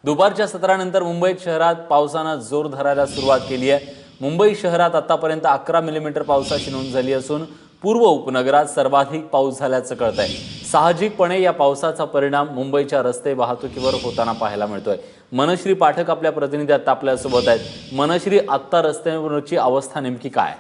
दुपारच्या सत्रानंतर मुंबई शहरात पावसानं जोर धरायला सुरुवात केली आहे। मुंबई शहरात आतापर्यंत 11 मिलीमीटर पावसाची नोंद झाली असून पूर्व उपनगरात सर्वाधिक पाऊस झाल्याचं कळतंय। साहजिकपणे या पावसाचा परिणाम मुंबईच्या रस्ते वाहतुकीवर होताना पाहायला मिळतोय। मनश्री पाठक आपल्या प्रतिनिधी आता आपल्यासोबत आहेत। मनश्री, आता रस्त्यांवरची अवस्था नेमकी काय?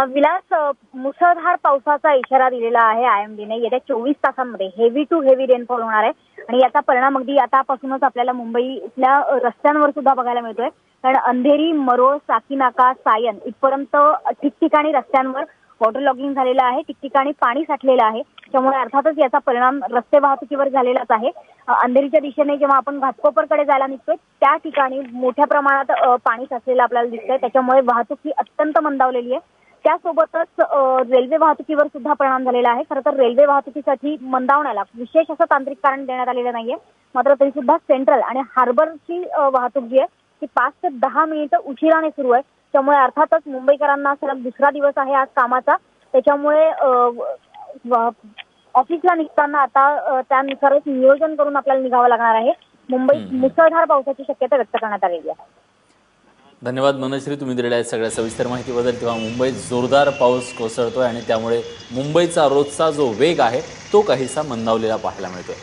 विलास, मुसळधार पावसाचा इशारा दिलेला आहे आयएमडीने। येत्या 24 तासांमध्ये हेवी टू हेवी रेनफॉल होणार आहे आणि याचा परिणाम अगदी आतापासूनच आपल्याला मुंबईतल्या रस्त्यांवर सुद्धा बघायला मिळतोय। कारण अंधेरी, मरोळ, साकीनाका, सायन इथपर्यंत ठिकठिकाणी रस्त्यांवर वॉटर लॉगिंग झालेलं आहे, ठिकठिकाणी पाणी साठलेलं आहे। त्यामुळे अर्थातच याचा परिणाम रस्ते वाहतुकीवर झालेलाच आहे। अंधेरीच्या दिशेने जेव्हा आपण घाटकोपरकडे जायला निघतोय त्या ठिकाणी मोठ्या प्रमाणात पाणी साचलेलं आपल्याला दिसतंय। त्याच्यामुळे वाहतूक ही अत्यंत मंदावलेली आहे। त्यासोबतच रेल्वे वाहतुकीवर सुद्धा परिणाम झालेला आहे। खरं तर रेल्वे वाहतुकीसाठी मंदावण्याला विशेष असं तांत्रिक कारण देण्यात आलेलं नाहीये, मात्र तरी सुद्धा सेंट्रल आणि हार्बरची वाहतूक जी आहे ती 5 ते 10 मिनिटं उशिराने सुरू आहे। त्यामुळे अर्थातच मुंबईकरांना सलग दुसरा दिवस आहे आज कामाचा। त्याच्यामुळे ऑफिसला निघताना आता त्यानुसारच नियोजन करून आपल्याला निघावं लागणार आहे। मुंबईत मुसळधार पावसाची शक्यता व्यक्त करण्यात आलेली आहे। धन्यवाद मनश्री, तुम्ही दिलेल्या सगळ्या सविस्तर माहितीबद्दल। तेव्हा मुंबईत जोरदार पाऊस कोसळतोय आणि त्यामुळे मुंबईचा रोजचा जो वेग आहे तो काहीसा मंदावलेला पाहायला मिळतोय।